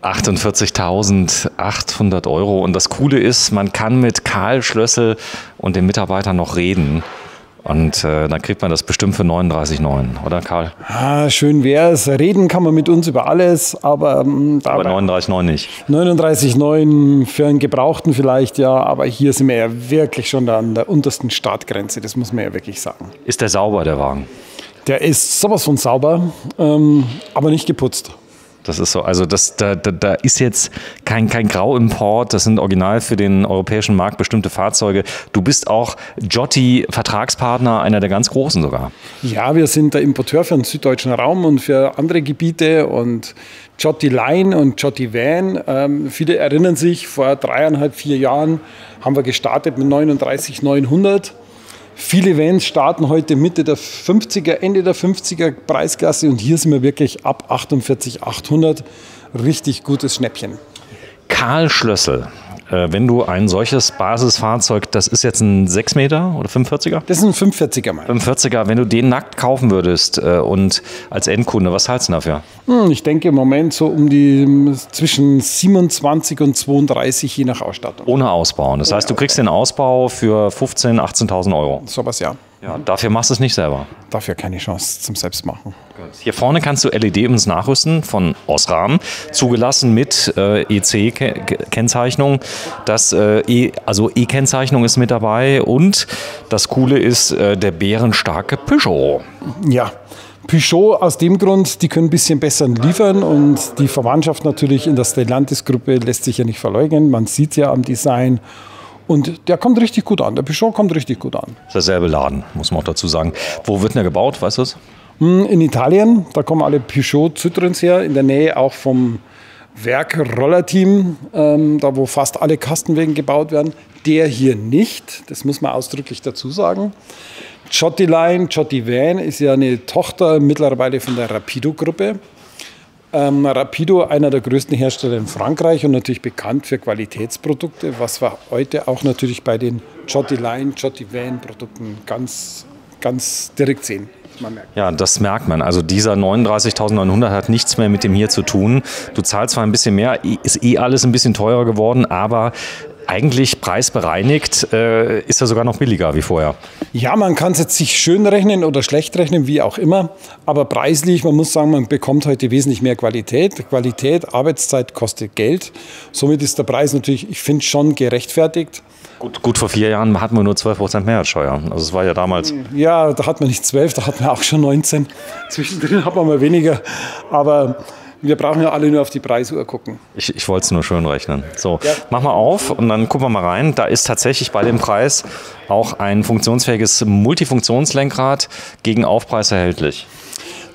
48.800 Euro. Und das Coole ist, man kann mit Karl Schlössel und den Mitarbeitern noch reden. Und dann kriegt man das bestimmt für 39,9, oder Karl? Ah, schön wäre es. Reden kann man mit uns über alles, aber 39,9 nicht. 39,9 für einen Gebrauchten vielleicht, ja. Aber hier sind wir ja wirklich schon an der untersten Startgrenze. Das muss man ja wirklich sagen. Ist der sauber, der Wagen? Der ist sowas von sauber, aber nicht geputzt. Das ist so, also da ist jetzt kein Grauimport, das sind original für den europäischen Markt bestimmte Fahrzeuge. Du bist auch Jotti-Vertragspartner, einer der ganz großen sogar. Ja, wir sind der Importeur für den süddeutschen Raum und für andere Gebiete und Jotti Line und Jotti Van. Viele erinnern sich, vor 3,5, 4 Jahren haben wir gestartet mit 39.900. Viele Vans starten heute Mitte der 50er, Ende der 50er Preisklasse und hier sind wir wirklich ab 48.800. Richtig gutes Schnäppchen. Karl Schlössel, wenn du ein solches Basisfahrzeug, das ist jetzt ein 6 Meter oder 45er? Das ist ein 45er mal. 45er, wenn du den nackt kaufen würdest und als Endkunde, was zahlst du dafür? Ich denke im Moment so um die zwischen 27 und 32 je nach Ausstattung. Ohne Ausbauen. Das heißt, du kriegst den Ausbau für 15.000, 18.000 Euro. Sowas, ja. Ja, dafür machst du es nicht selber. Dafür keine Chance zum Selbstmachen. Hier vorne kannst du LED-Ins nachrüsten von Osram, zugelassen mit EC-Kennzeichnung. Also E-Kennzeichnung ist mit dabei und das Coole ist der bärenstarke Peugeot. Ja, Peugeot aus dem Grund, die können ein bisschen besser liefern und die Verwandtschaft natürlich in der Stellantis-Gruppe lässt sich ja nicht verleugnen. Man sieht es ja am Design. Und der kommt richtig gut an. Der Peugeot kommt richtig gut an. Das ist derselbe Laden, muss man auch dazu sagen. Wo wird denn der gebaut, weißt du es? In Italien, da kommen alle Peugeot Citroëns her. In der Nähe auch vom Werk Rollerteam, da wo fast alle Kastenwagen gebaut werden. Der hier nicht, das muss man ausdrücklich dazu sagen. Jotti Line, Jotti Van ist ja eine Tochter mittlerweile von der Rapido-Gruppe. Rapido, einer der größten Hersteller in Frankreich und natürlich bekannt für Qualitätsprodukte, was wir heute auch natürlich bei den Jotti Line, Jotti Van Produkten ganz, ganz direkt sehen. Ja, das merkt man. Also dieser 39.900 hat nichts mehr mit dem hier zu tun. Du zahlst zwar ein bisschen mehr, ist alles ein bisschen teurer geworden, aber eigentlich preisbereinigt ist er sogar noch billiger wie vorher. Ja, man kann es jetzt sich schön rechnen oder schlecht rechnen, wie auch immer. Aber preislich, man muss sagen, man bekommt heute wesentlich mehr Qualität. Qualität, Arbeitszeit kostet Geld. Somit ist der Preis natürlich, ich finde, schon gerechtfertigt. Gut, vor 4 Jahren hatten wir nur 12% Mehrwertsteuer. Also es war ja damals... Ja, da hat man nicht 12, da hat man auch schon 19. Zwischendrin hat man mal weniger. Aber... wir brauchen ja alle nur auf die Preisuhr gucken. Ich wollte es nur schön rechnen. So, ja. Mach mal auf und dann gucken wir mal rein. Da ist tatsächlich bei dem Preis auch ein funktionsfähiges Multifunktionslenkrad gegen Aufpreis erhältlich.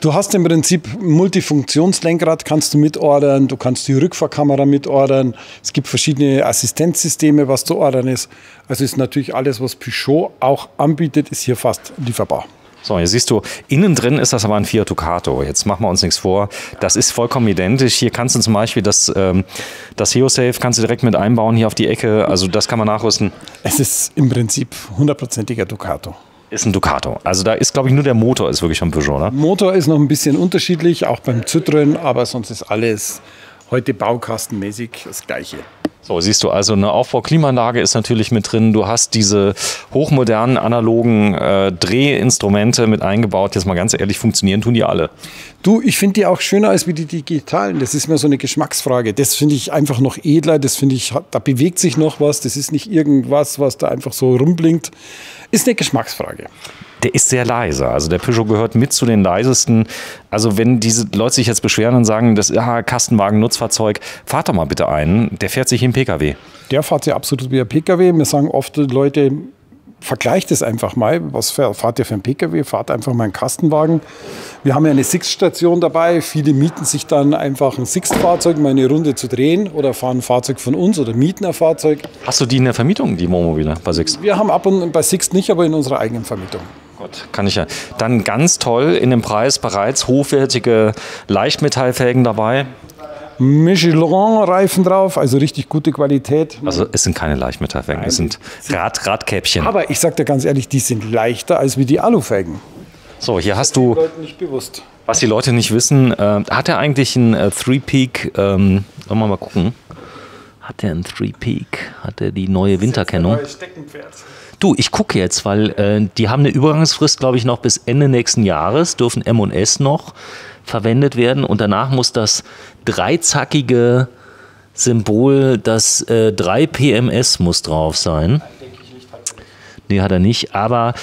Du hast im Prinzip Multifunktionslenkrad, kannst du mitordern, du kannst die Rückfahrkamera mitordern. Es gibt verschiedene Assistenzsysteme, was zu ordern ist. Also ist natürlich alles, was Peugeot auch anbietet, ist hier fast lieferbar. So, hier siehst du, innen drin ist das aber ein Fiat Ducato. Jetzt machen wir uns nichts vor. Das ist vollkommen identisch. Hier kannst du zum Beispiel das HeoSafe kannst du direkt mit einbauen, hier auf die Ecke. Also das kann man nachrüsten. Es ist im Prinzip 100%iger Ducato. Ist ein Ducato. Also da ist, glaube ich, nur der Motor ist wirklich vom Peugeot, oder? Motor ist noch ein bisschen unterschiedlich, auch beim Citroën, aber sonst ist alles heute baukastenmäßig das Gleiche. So, siehst du, also eine Aufbauklimaanlage ist natürlich mit drin. Du hast diese hochmodernen, analogen Drehinstrumente mit eingebaut. Jetzt mal ganz ehrlich, funktionieren tun die alle. Du, ich finde die auch schöner als wie die digitalen. Das ist mir so eine Geschmacksfrage. Das finde ich einfach noch edler. Das finde ich, da bewegt sich noch was. Das ist nicht irgendwas, was da einfach so rumblinkt. Ist eine Geschmacksfrage. Der ist sehr leise. Also der Peugeot gehört mit zu den leisesten. Also wenn diese Leute sich jetzt beschweren und sagen, das Kastenwagen, Nutzfahrzeug, fahrt doch mal bitte einen. Der fährt sich wie ein PKW. Der fährt sich absolut wie ein PKW. Mir sagen oft Leute, vergleicht es einfach mal. Was fahrt ihr für ein PKW? Fahrt einfach mal einen Kastenwagen. Wir haben ja eine Sixt-Station dabei. Viele mieten sich dann einfach ein Sixt-Fahrzeug, mal eine Runde zu drehen oder fahren ein Fahrzeug von uns oder mieten ein Fahrzeug. Hast du die in der Vermietung, die Wohnmobile bei Sixt? Wir haben ab und bei Sixt nicht, aber in unserer eigenen Vermietung. Gott, kann ich ja. Dann ganz toll in dem Preis bereits hochwertige Leichtmetallfelgen dabei. Michelin-Reifen drauf, also richtig gute Qualität. Also es sind keine Leichtmetallfelgen, es sind Radkäppchen. Aber ich sage dir ganz ehrlich, die sind leichter als wie die Alufelgen. So, hier hast du, Leuten nicht bewusst. Was die Leute nicht wissen, hat er eigentlich einen Three-Peak Sollen wir mal gucken. Hat der einen Three Peak? Hat der die neue Winterkennung? Du, ich gucke jetzt, weil die haben eine Übergangsfrist, glaube ich, noch bis Ende nächsten Jahres, dürfen M&S noch verwendet werden und danach muss das dreizackige Symbol, das 3 PMS muss drauf sein. Nee, hat er nicht, aber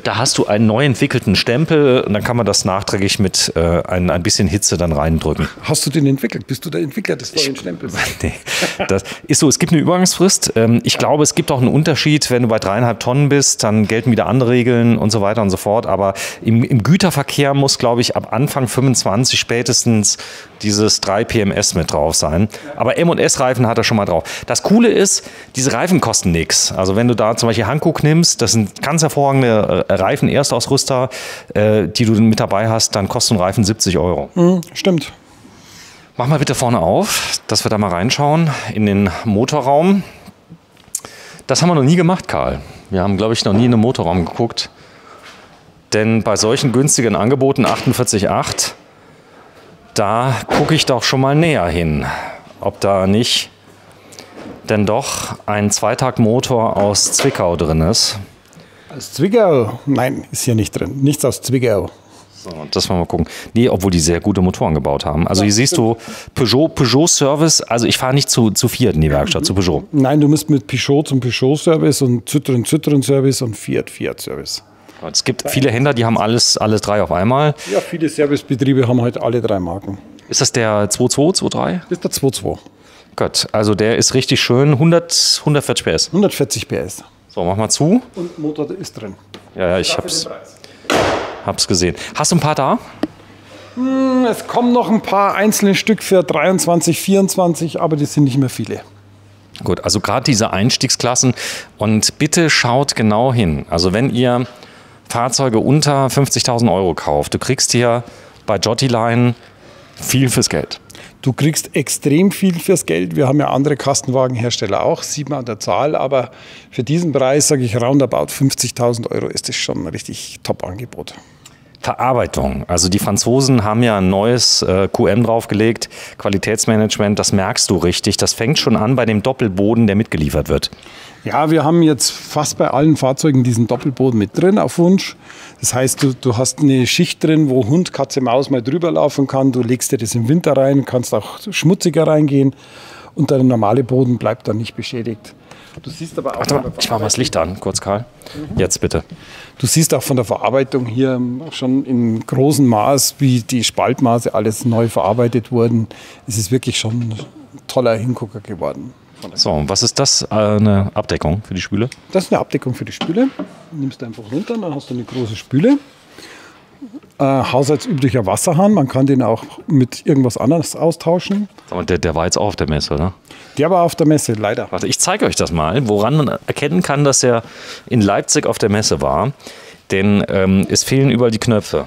da hast du einen neu entwickelten Stempel und dann kann man das nachträglich mit ein bisschen Hitze dann reindrücken. Hast du den entwickelt? Bist du der Entwickler des neuen Stempels? Nee, das ist so, es gibt eine Übergangsfrist. Ich glaube, es gibt auch einen Unterschied, wenn du bei 3,5 Tonnen bist, dann gelten wieder andere Regeln und so weiter und so fort. Aber im Güterverkehr muss, glaube ich, ab Anfang 25 spätestens dieses 3 PMS mit drauf sein. Aber M&S-Reifen hat er schon mal drauf. Das Coole ist, diese Reifen kosten nichts. Also wenn du da zum Beispiel Hankook nimmst, das sind ganz hervorragende Reifen, Erstausrüster, die du mit dabei hast, dann kostet ein Reifen 70 €. Stimmt. Mach mal bitte vorne auf, dass wir da mal reinschauen in den Motorraum. Das haben wir noch nie gemacht, Karl. Wir haben, glaube ich, noch nie in den Motorraum geguckt. Denn bei solchen günstigen Angeboten 48,8, da gucke ich doch schon mal näher hin, ob da nicht denn doch ein Zweitaktmotor aus Zwickau drin ist. Aus Zwickau? Nein, ist hier nicht drin. Nichts aus Zwickau. So, das wollen wir mal gucken. Nee, obwohl die sehr gute Motoren gebaut haben. Also hier siehst du Peugeot Service. Also ich fahre nicht zu Fiat in die Werkstatt, zu Peugeot. Nein, du musst mit Peugeot zum Peugeot Service und Citroën Service und Fiat Service. Es gibt viele Händler, die haben alles drei auf einmal. Ja, viele Servicebetriebe haben halt alle 3 Marken. Ist das der 2.2, 2.3? Das ist der 2.2. Gut, also der ist richtig schön. 140 PS. 140 PS. So, mach mal zu. Und Motor ist drin. Ja, ich hab's gesehen. Hast du ein paar da? Es kommen noch ein paar einzelne Stück für 23, 24, aber die sind nicht mehr viele. Gut, also gerade diese Einstiegsklassen. Und bitte schaut genau hin. Also wenn ihr Fahrzeuge unter 50.000 € kauft, du kriegst hier bei Jottyline viel fürs Geld. Du kriegst extrem viel fürs Geld. Wir haben ja andere Kastenwagenhersteller auch, sieht man an der Zahl. Aber für diesen Preis, sage ich, roundabout 50.000 € ist das schon ein richtig Top-Angebot. Verarbeitung. Also die Franzosen haben ja ein neues QM draufgelegt, Qualitätsmanagement, das merkst du richtig. Das fängt schon an bei dem Doppelboden, der mitgeliefert wird. Ja, wir haben jetzt fast bei allen Fahrzeugen diesen Doppelboden mit drin auf Wunsch. Das heißt, du hast eine Schicht drin, wo Hund, Katze, Maus mal drüber laufen kann. Du legst dir das im Winter rein, kannst auch schmutziger reingehen und der normale Boden bleibt dann nicht beschädigt. Du siehst aber auch ich mache mal das Licht an, kurz Karl. Jetzt bitte. Du siehst auch von der Verarbeitung hier schon in großem Maß, wie die Spaltmaße alles neu verarbeitet wurden. Es ist wirklich schon ein toller Hingucker geworden. So, und was ist das? Eine Abdeckung für die Spüle? Das ist eine Abdeckung für die Spüle. Nimmst du einfach runter, dann hast du eine große Spüle. Haushaltsüblicher Wasserhahn, man kann den auch mit irgendwas anderes austauschen. Und der war jetzt auch auf der Messe, oder? Der war auf der Messe, leider. Warte, ich zeige euch das mal, woran man erkennen kann, dass er in Leipzig auf der Messe war. Denn es fehlen überall die Knöpfe.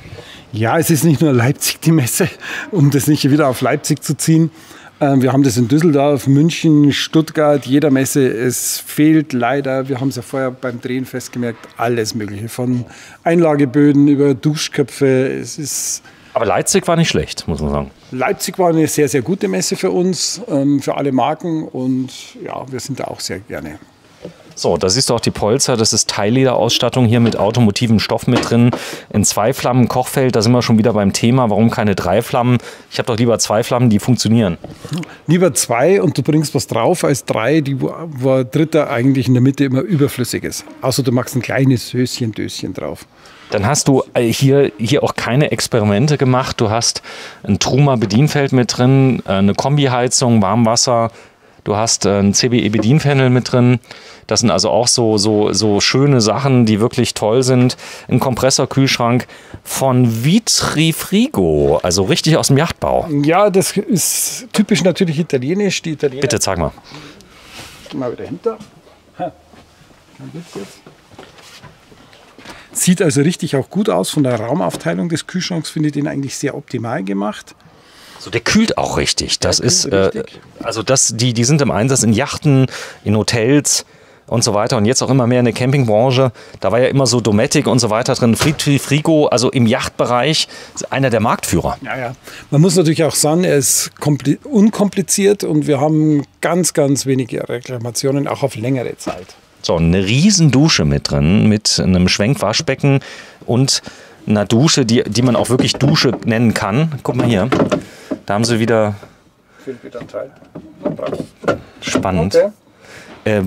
Ja, es ist nicht nur Leipzig die Messe, um das nicht wieder auf Leipzig zu ziehen. Wir haben das in Düsseldorf, München, Stuttgart, jeder Messe. Es fehlt leider, wir haben es ja vorher beim Drehen festgemerkt, alles Mögliche. Von Einlageböden über Duschköpfe. Es ist Aber Leipzig war nicht schlecht, muss man sagen. Leipzig war eine sehr, sehr gute Messe für uns, für alle Marken. Und ja, wir sind da auch sehr gerne. So, da siehst du auch die Polster, das ist Teilleder-Ausstattung hier mit automotivem Stoff mit drin. In 2 Flammen Kochfeld, da sind wir schon wieder beim Thema. Warum keine 3 Flammen? Ich habe doch lieber 2 Flammen, die funktionieren. Lieber 2 und du bringst was drauf als 3, wo dritter eigentlich in der Mitte immer überflüssig ist. Außer du machst ein kleines Döschen drauf. Dann hast du hier auch keine Experimente gemacht. Du hast ein Truma Bedienfeld mit drin, eine Kombiheizung, Warmwasser. Du hast ein CBE-Bedienpanel mit drin. Das sind also auch so schöne Sachen, die wirklich toll sind. Ein Kompressorkühlschrank von Vitrifrigo, also richtig aus dem Yachtbau. Ja, das ist typisch natürlich italienisch. Die Italiener. Bitte, zeig mal. Mal wieder hinter. Sieht also richtig auch gut aus. Von der Raumaufteilung des Kühlschranks finde ich den eigentlich sehr optimal gemacht. So, der kühlt auch richtig. Das ist, also die sind im Einsatz in Yachten, in Hotels. und so weiter. Und jetzt auch immer mehr in der Campingbranche. Da war ja immer so Dometic und so weiter drin. Frigo, also im Yachtbereich, ist einer der Marktführer. Ja, ja. Man muss natürlich auch sagen, er ist unkompliziert und wir haben ganz, ganz wenige Reklamationen, auch auf längere Zeit. So, eine riesen Dusche mit drin, mit einem Schwenkwaschbecken und einer Dusche, die man auch wirklich Dusche nennen kann. Guck mal hier, da haben sie wieder... Spannend. Okay.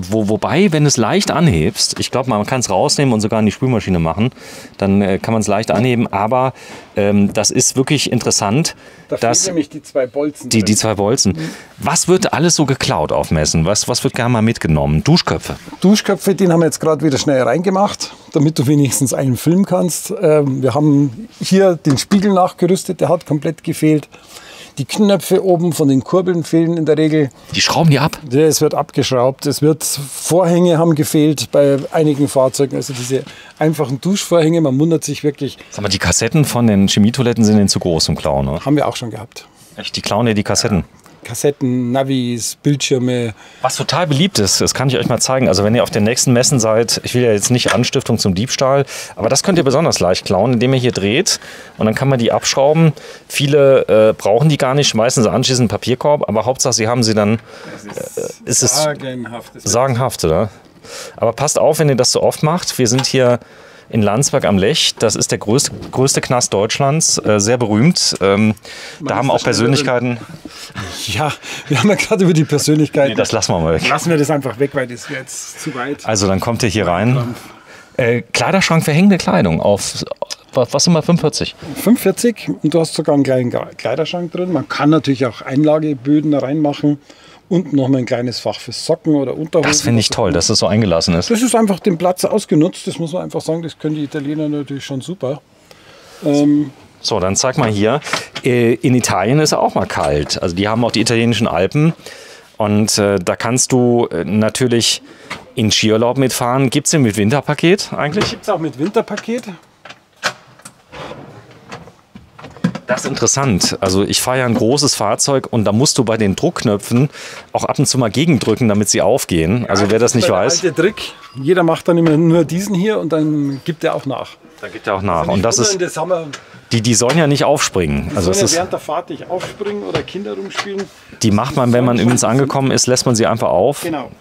Wobei, wenn du es leicht anhebst, ich glaube, man kann es rausnehmen und sogar in die Spülmaschine machen, dann kann man es leicht anheben, aber das ist wirklich interessant. Da fehlen nämlich die zwei Bolzen. Die zwei Bolzen. Mhm. Was wird alles so geklaut auf Messen? Was wird gerne mal mitgenommen? Duschköpfe? Duschköpfe, den haben wir jetzt gerade wieder schnell reingemacht, damit du wenigstens einen filmen kannst. Wir haben hier den Spiegel nachgerüstet, der hat komplett gefehlt. Die Knöpfe oben von den Kurbeln fehlen in der Regel. Die schrauben die ab? Es wird abgeschraubt. Vorhänge haben gefehlt bei einigen Fahrzeugen. Also diese einfachen Duschvorhänge, man wundert sich wirklich. Sag mal, die Kassetten von den Chemietoiletten sind zu groß zum Klauen, oder? Haben wir auch schon gehabt. Echt, die klauen ja die Kassetten? Ja. Kassetten, Navis, Bildschirme. Was total beliebt ist, das kann ich euch mal zeigen. Also wenn ihr auf den nächsten Messen seid, ich will ja jetzt nicht Anstiftung zum Diebstahl, aber das könnt ihr besonders leicht klauen, indem ihr hier dreht und dann kann man die abschrauben. Viele brauchen die gar nicht, schmeißen sie anschließend in den Papierkorb, aber Hauptsache sie haben sie dann. Es ist sagenhaft. Sagenhaft, oder? Aber passt auf, wenn ihr das so oft macht. Wir sind hier in Landsberg am Lech. Das ist der größte Knast Deutschlands, sehr berühmt. Da haben auch Persönlichkeiten... Ja, wir haben ja gerade über die Persönlichkeiten... Nee, das lassen wir mal weg. Lassen wir das einfach weg, weil das wäre jetzt zu weit. Also dann kommt ihr hier rein. Kleiderschrank für hängende Kleidung auf... Was sind wir, 45? 45 und du hast sogar einen kleinen Kleiderschrank drin. Man kann natürlich auch Einlageböden da reinmachen. Und noch mal ein kleines Fach für Socken oder Unterhosen. Das finde ich toll, dass das so eingelassen ist. Das ist einfach den Platz ausgenutzt. Das muss man einfach sagen, das können die Italiener natürlich schon super. So, dann zeig mal hier. In Italien ist es auch mal kalt. Also die haben auch die italienischen Alpen. Und da kannst du natürlich in Skiurlaub mitfahren. Gibt es den mit Winterpaket eigentlich? Gibt es auch mit Winterpaket. Das ist interessant. Also ich fahre ja ein großes Fahrzeug und da musst du bei den Druckknöpfen auch ab und zu mal gegendrücken, damit sie aufgehen. Also ja, wer das nicht weiß. Der alte Trick. Jeder macht dann immer nur diesen hier und dann gibt er auch nach. Da gibt er auch nach. Also und das ist. Die Die sollen ja nicht aufspringen. Also sollen ja während der Fahrt nicht aufspringen oder Kinder rumspielen. Die macht man, wenn man übrigens angekommen ist, lässt man sie einfach auf. Genau.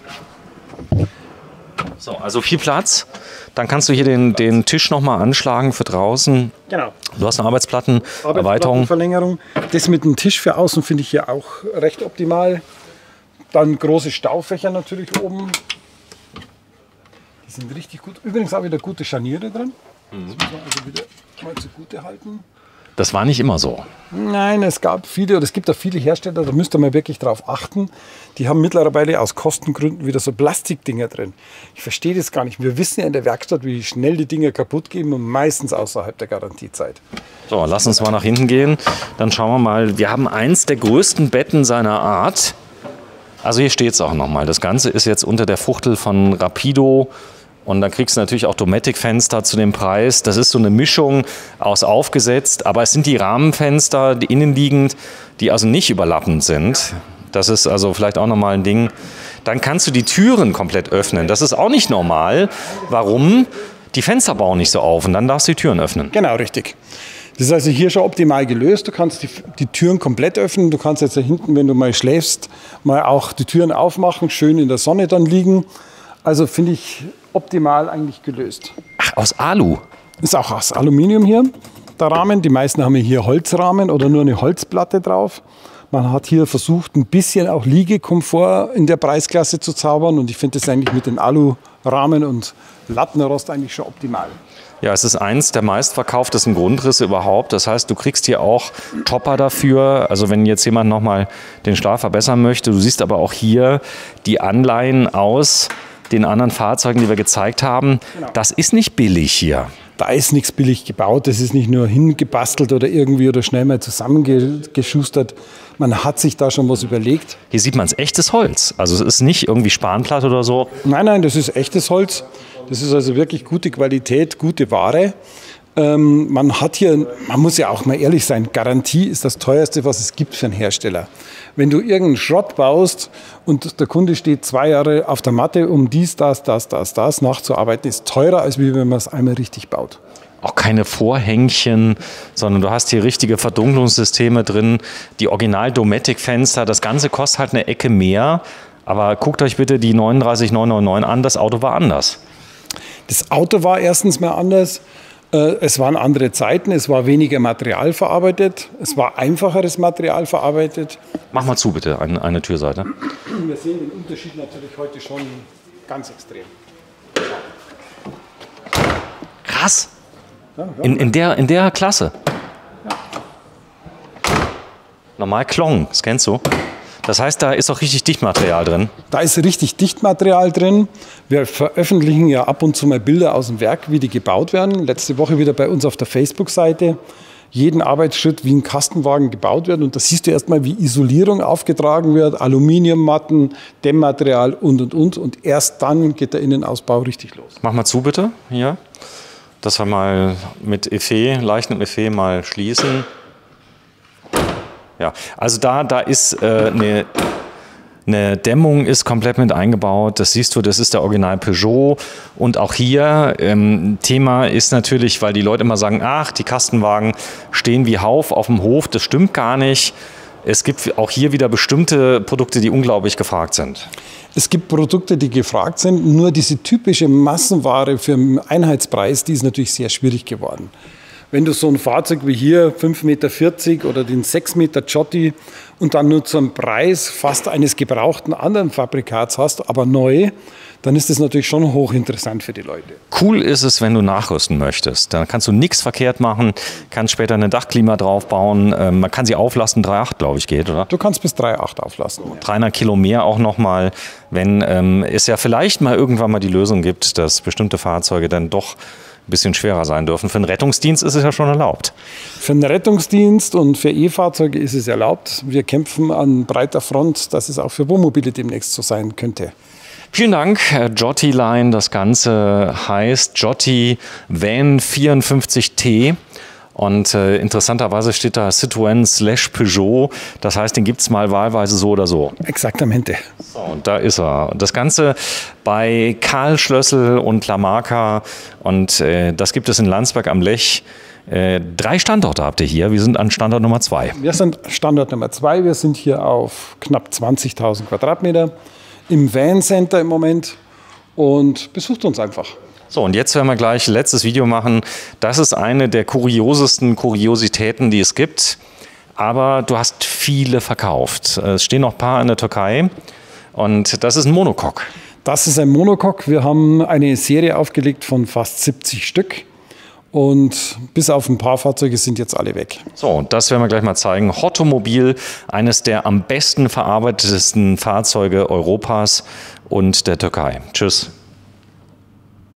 So, also viel Platz. Dann kannst du hier den Tisch nochmal anschlagen für draußen. Genau. Du hast eine Arbeitsplattenerweiterung. Verlängerung. Das mit dem Tisch für außen finde ich hier auch recht optimal. Dann große Staufächer natürlich oben. Die sind richtig gut. Übrigens auch wieder gute Scharniere drin. Das muss man also wieder mal zugute halten. Das war nicht immer so. Nein, es gab viele, oder es gibt auch viele Hersteller, da müsst ihr mal wirklich drauf achten. Die haben mittlerweile aus Kostengründen wieder so Plastikdinger drin. Ich verstehe das gar nicht. Wir wissen ja in der Werkstatt, wie schnell die Dinger kaputt gehen und meistens außerhalb der Garantiezeit. So, lass uns mal nach hinten gehen. Dann schauen wir mal. Wir haben eins der größten Betten seiner Art. Also hier steht es auch nochmal. Das Ganze ist jetzt unter der Fuchtel von Rapido. Und dann kriegst du natürlich auch Dometic-Fenster zu dem Preis. Das ist so eine Mischung aus aufgesetzt. Aber es sind die Rahmenfenster, die innenliegend, die also nicht überlappend sind. Das ist also vielleicht auch nochmal ein Ding. Dann kannst du die Türen komplett öffnen. Das ist auch nicht normal. Warum? Die Fenster bauen nicht so auf und dann darfst du die Türen öffnen. Genau, richtig. Das ist also hier schon optimal gelöst. Du kannst die Türen komplett öffnen. Du kannst jetzt da hinten, wenn du mal schläfst, mal auch die Türen aufmachen, schön in der Sonne dann liegen. Also finde ich optimal eigentlich gelöst. Ach, aus Alu? Ist auch aus Aluminium hier, der Rahmen. Die meisten haben hier Holzrahmen oder nur eine Holzplatte drauf. Man hat hier versucht, ein bisschen auch Liegekomfort in der Preisklasse zu zaubern. Und ich finde das eigentlich mit den Alurahmen und Lattenrost eigentlich schon optimal. Ja, es ist eins der meistverkauftesten Grundrisse überhaupt. Das heißt, du kriegst hier auch Topper dafür. Also wenn jetzt jemand nochmal den Schlaf verbessern möchte. Du siehst aber auch hier die Anleihen aus den anderen Fahrzeugen, die wir gezeigt haben. Genau. Das ist nicht billig hier. Da ist nichts billig gebaut. Das ist nicht nur hingebastelt oder irgendwie oder schnell mal zusammengeschustert. Man hat sich da schon was überlegt. Hier sieht man es, echtes Holz. Also es ist nicht irgendwie Spanplatte oder so. Nein, nein, das ist echtes Holz. Das ist also wirklich gute Qualität, gute Ware. Man hat hier, man muss ja auch mal ehrlich sein, Garantie ist das teuerste, was es gibt für einen Hersteller. Wenn du irgendeinen Schrott baust und der Kunde steht 2 Jahre auf der Matte, um das nachzuarbeiten, ist teurer, als wenn man es einmal richtig baut. Auch keine Vorhängchen, sondern du hast hier richtige Verdunklungssysteme drin, die Original-Dometic-Fenster. Das Ganze kostet halt eine Ecke mehr, aber guckt euch bitte die 39.999 an, das Auto war anders. Das Auto war erstens mal anders. Es waren andere Zeiten, es war weniger Material verarbeitet, es war einfacheres Material verarbeitet. Mach mal zu bitte, eine Türseite. Wir sehen den Unterschied natürlich heute schon ganz extrem. Krass! In der Klasse. Ja. Normal Klong, das kennst du. Das heißt, da ist auch richtig Dichtmaterial drin. Da ist richtig Dichtmaterial drin. Wir veröffentlichen ja ab und zu mal Bilder aus dem Werk, wie die gebaut werden. Letzte Woche wieder bei uns auf der Facebook-Seite. Jeden Arbeitsschritt, wie ein Kastenwagen gebaut wird. Und da siehst du erstmal, wie Isolierung aufgetragen wird, Aluminiummatten, Dämmmaterial und. Und erst dann geht der Innenausbau richtig los. Mach mal zu, bitte, hier. Dass wir mal mit leichtem Effet mal schließen. Ja, also da ist eine Dämmung ist komplett mit eingebaut. Das siehst du, das ist der Original Peugeot. Und auch hier, Thema ist natürlich, weil die Leute immer sagen, ach, die Kastenwagen stehen wie Hauf auf dem Hof. Das stimmt gar nicht. Es gibt auch hier wieder bestimmte Produkte, die unglaublich gefragt sind. Es gibt Produkte, die gefragt sind. Nur diese typische Massenware für einen Einheitspreis, die ist natürlich sehr schwierig geworden. Wenn du so ein Fahrzeug wie hier, 5,40 Meter oder den 6 Meter Jotti und dann nur zum Preis fast eines gebrauchten anderen Fabrikats hast, aber neu, dann ist das natürlich schon hochinteressant für die Leute. Cool ist es, wenn du nachrüsten möchtest. Dann kannst du nichts verkehrt machen, kannst später eine Dachklima draufbauen. Man kann sie auflasten, 3,8 glaube ich geht, oder? Du kannst bis 3,8 auflasten. 300 Kilo mehr auch nochmal, wenn es ja vielleicht mal irgendwann mal die Lösung gibt, dass bestimmte Fahrzeuge dann doch ein bisschen schwerer sein dürfen. Für einen Rettungsdienst ist es ja schon erlaubt. Für einen Rettungsdienst und für E-Fahrzeuge ist es erlaubt. Wir kämpfen an breiter Front, dass es auch für Wohnmobile demnächst so sein könnte. Vielen Dank, Jotti Line. Das Ganze heißt Jotti Van 54T. Und interessanterweise steht da Citroën/Peugeot. Das heißt, den gibt es mal wahlweise so oder so. Exaktamente. So, und da ist er. Das Ganze bei Karl Schlössel und Lamarca. Und das gibt es in Landsberg am Lech. 3 Standorte habt ihr hier. Wir sind an Standort Nummer 2. Wir sind Standort Nummer 2. Wir sind hier auf knapp 20.000 Quadratmeter im Van Center im Moment. Und besucht uns einfach. So, und jetzt werden wir gleich letztes Video machen. Das ist eine der kuriosesten Kuriositäten, die es gibt. Aber du hast viele verkauft. Es stehen noch ein paar in der Türkei. Und das ist ein Monocoque. Das ist ein Monocoque. Wir haben eine Serie aufgelegt von fast 70 Stück. Und bis auf ein paar Fahrzeuge sind jetzt alle weg. So, und das werden wir gleich mal zeigen. Hottomobil, eines der am besten verarbeitetesten Fahrzeuge Europas und der Türkei. Tschüss.